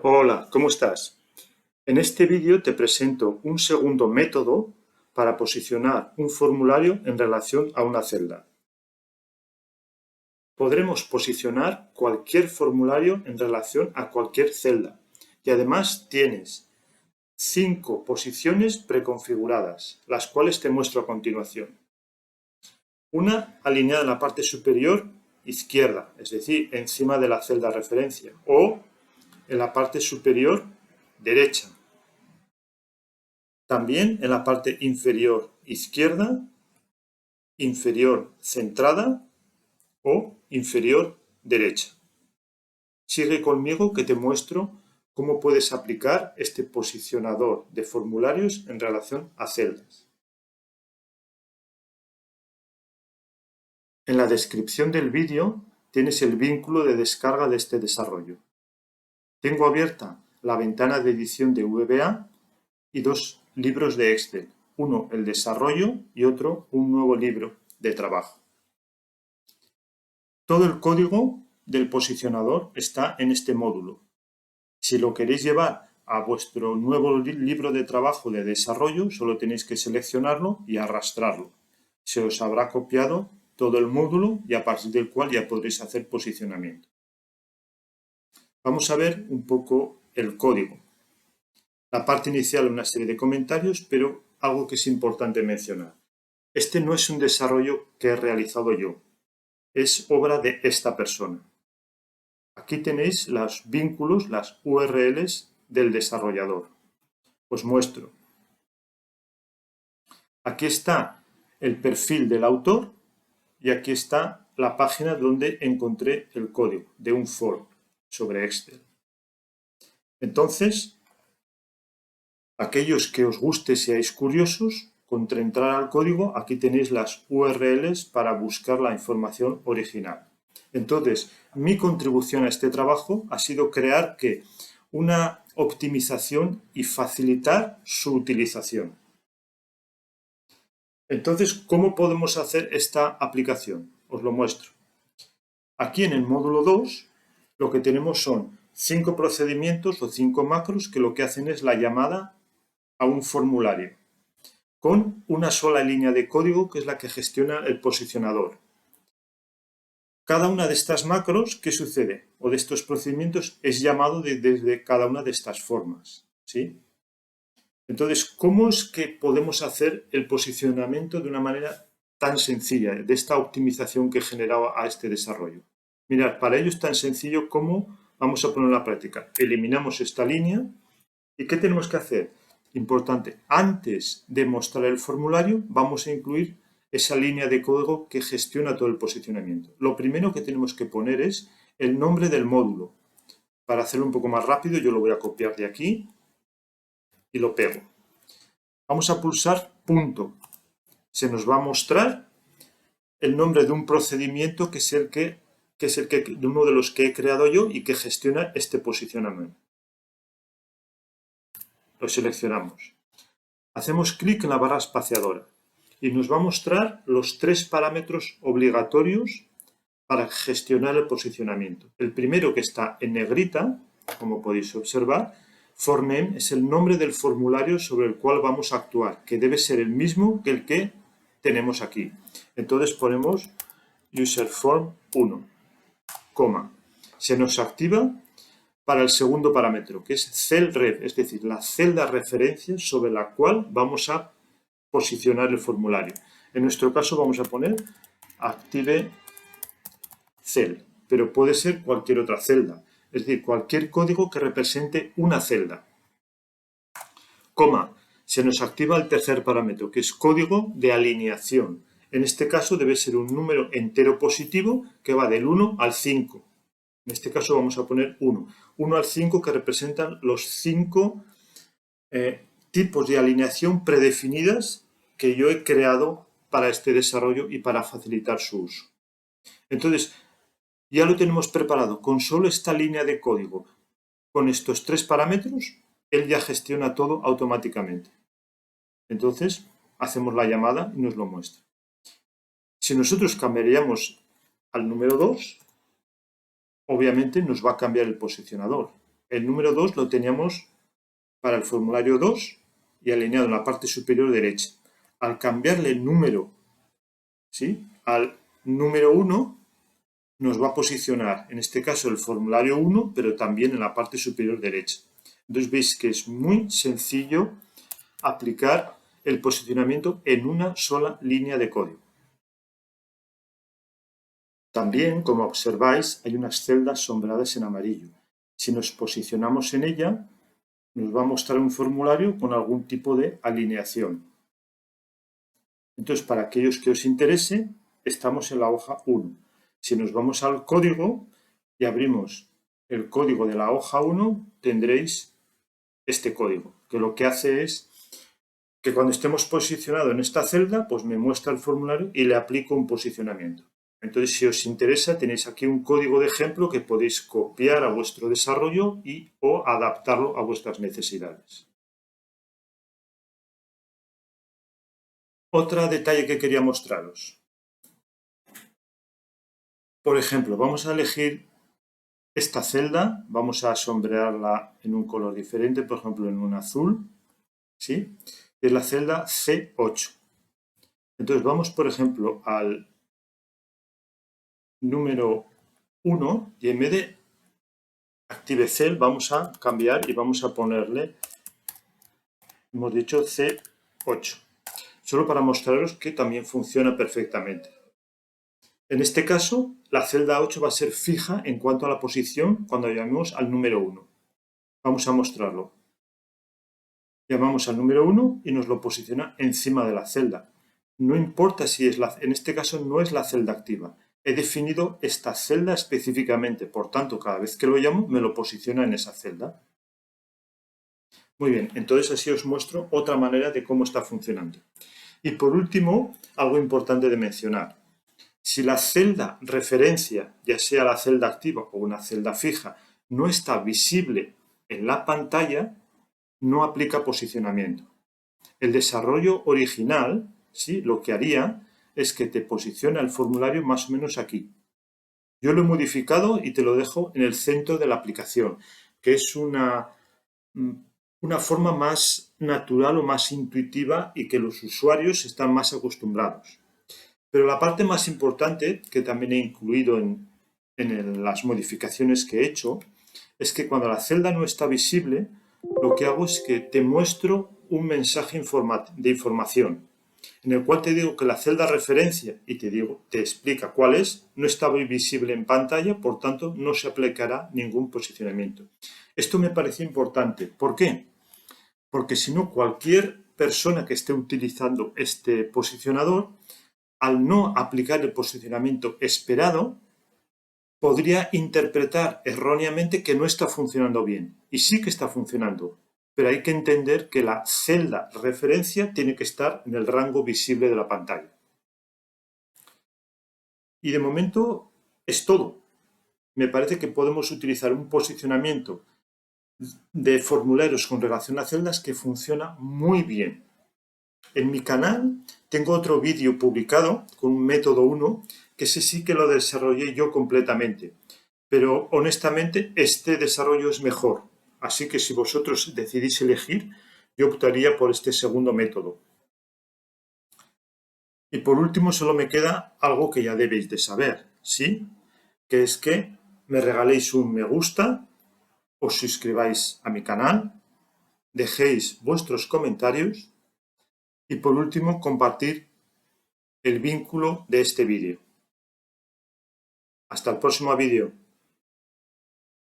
Hola, ¿cómo estás? En este vídeo te presento un segundo método para posicionar un formulario en relación a una celda. Podremos posicionar cualquier formulario en relación a cualquier celda y además tienes 5 posiciones preconfiguradas, las cuales te muestro a continuación. Una alineada en la parte superior izquierda, es decir, encima de la celda referencia, o en la parte superior derecha. También en la parte inferior izquierda, inferior centrada o inferior derecha. Sigue conmigo que te muestro cómo puedes aplicar este posicionador de formularios en relación a celdas. En la descripción del vídeo tienes el vínculo de descarga de este desarrollo. Tengo abierta la ventana de edición de VBA y 2 libros de Excel, uno el desarrollo y otro un nuevo libro de trabajo. Todo el código del posicionador está en este módulo. Si lo queréis llevar a vuestro nuevo libro de trabajo de desarrollo, solo tenéis que seleccionarlo y arrastrarlo. Se os habrá copiado todo el módulo y a partir del cual ya podréis hacer posicionamiento. Vamos a ver un poco el código. La parte inicial una serie de comentarios, pero algo que es importante mencionar. Este no es un desarrollo que he realizado yo, es obra de esta persona. Aquí tenéis los vínculos, las URLs del desarrollador. Os muestro. Aquí está el perfil del autor y aquí está la página donde encontré el código de un foro sobre Excel. Entonces, aquellos que os guste, seáis curiosos, contra entrar al código, aquí tenéis las URLs para buscar la información original. Entonces, mi contribución a este trabajo ha sido crear una optimización y facilitar su utilización. Entonces, ¿cómo podemos hacer esta aplicación? Os lo muestro. Aquí en el módulo 2, lo que tenemos son 5 procedimientos o 5 macros que lo que hacen es la llamada a un formulario con una sola línea de código que es la que gestiona el posicionador. Cada una de estas macros, ¿qué sucede? O de estos procedimientos es llamado desde cada una de estas formas, ¿sí? Entonces, ¿cómo es que podemos hacer el posicionamiento de una manera tan sencilla, de esta optimización que generaba a este desarrollo? Mirad, para ello es tan sencillo como vamos a poner en la práctica. Eliminamos esta línea y ¿qué tenemos que hacer? Importante, antes de mostrar el formulario vamos a incluir esa línea de código que gestiona todo el posicionamiento. Lo primero que tenemos que poner es el nombre del módulo. Para hacerlo un poco más rápido yo lo voy a copiar de aquí y lo pego. Vamos a pulsar punto. Se nos va a mostrar el nombre de un procedimiento que es de uno de los que he creado yo y que gestiona este posicionamiento. Lo seleccionamos. Hacemos clic en la barra espaciadora y nos va a mostrar los 3 parámetros obligatorios para gestionar el posicionamiento. El primero, que está en negrita, como podéis observar, forName es el nombre del formulario sobre el cual vamos a actuar, que debe ser el mismo que el que tenemos aquí. Entonces ponemos userform 1, coma. Se nos activa para el segundo parámetro, que es celRef, es decir, la celda referencia sobre la cual vamos a posicionar el formulario. En nuestro caso vamos a poner active cell, pero puede ser cualquier otra celda, es decir, cualquier código que represente una celda. Coma, se nos activa el tercer parámetro, que es código de alineación. En este caso debe ser un número entero positivo que va del 1 al 5. En este caso vamos a poner 1. 1 al 5 que representan los 5 tipos de alineación predefinidas que yo he creado para este desarrollo y para facilitar su uso. Entonces, ya lo tenemos preparado. Con solo esta línea de código, con estos 3 parámetros, él ya gestiona todo automáticamente. Entonces, hacemos la llamada y nos lo muestra. Si nosotros cambiaríamos al número 2, obviamente nos va a cambiar el posicionador. el número 2 lo teníamos para el formulario 2 y alineado en la parte superior derecha. Al cambiarle el número, ¿sí?, al número 1, nos va a posicionar, en este caso, el formulario 1, pero también en la parte superior derecha. Entonces veis que es muy sencillo aplicar el posicionamiento en una sola línea de código. También, como observáis, hay unas celdas sombreadas en amarillo. Si nos posicionamos en ella, nos va a mostrar un formulario con algún tipo de alineación. Entonces, para aquellos que os interese, estamos en la hoja 1. Si nos vamos al código y abrimos el código de la hoja 1, tendréis este código, que lo que hace es que cuando estemos posicionados en esta celda, pues me muestra el formulario y le aplico un posicionamiento. Entonces, si os interesa, tenéis aquí un código de ejemplo que podéis copiar a vuestro desarrollo o adaptarlo a vuestras necesidades. Otro detalle que quería mostraros. Por ejemplo, vamos a elegir esta celda, vamos a sombrearla en un color diferente, por ejemplo en un azul, ¿sí? Es la celda C8. Entonces vamos, por ejemplo, al número 1 y en vez de Active Cell vamos a cambiar y vamos a ponerle, hemos dicho C8, solo para mostraros que también funciona perfectamente. En este caso, la celda 8 va a ser fija en cuanto a la posición cuando llamemos al número 1. Vamos a mostrarlo. Llamamos al número 1 y nos lo posiciona encima de la celda. No importa si es en este caso no es la celda activa. He definido esta celda específicamente, por tanto, cada vez que lo llamo, me lo posiciona en esa celda. Muy bien, entonces así os muestro otra manera de cómo está funcionando. Y por último, algo importante de mencionar. Si la celda referencia, ya sea la celda activa o una celda fija, no está visible en la pantalla, no aplica posicionamiento. El desarrollo original, ¿sí?, lo que haría es que te posiciona el formulario más o menos aquí. Yo lo he modificado y te lo dejo en el centro de la aplicación, que es una forma más natural o más intuitiva y que los usuarios están más acostumbrados. Pero la parte más importante, que también he incluido en las modificaciones que he hecho, es que cuando la celda no está visible, lo que hago es que te muestro un mensaje de información, en el cual te digo que la celda referencia y te explica cuál es, no está visible en pantalla, por tanto no se aplicará ningún posicionamiento. Esto me parece importante. ¿Por qué? Porque si no, cualquier persona que esté utilizando este posicionador, al no aplicar el posicionamiento esperado, podría interpretar erróneamente que no está funcionando bien. Y sí que está funcionando, pero hay que entender que la celda referencia tiene que estar en el rango visible de la pantalla. Y de momento es todo. Me parece que podemos utilizar un posicionamiento de formularios con relación a celdas que funciona muy bien. En mi canal tengo otro vídeo publicado con un método 1, que ese sí que lo desarrollé yo completamente. Pero honestamente este desarrollo es mejor. Así que si vosotros decidís elegir, yo optaría por este segundo método. Y por último solo me queda algo que ya debéis de saber, ¿sí? Que es que me regaléis un me gusta, os suscribáis a mi canal, dejéis vuestros comentarios y por último compartir el vínculo de este vídeo. Hasta el próximo vídeo.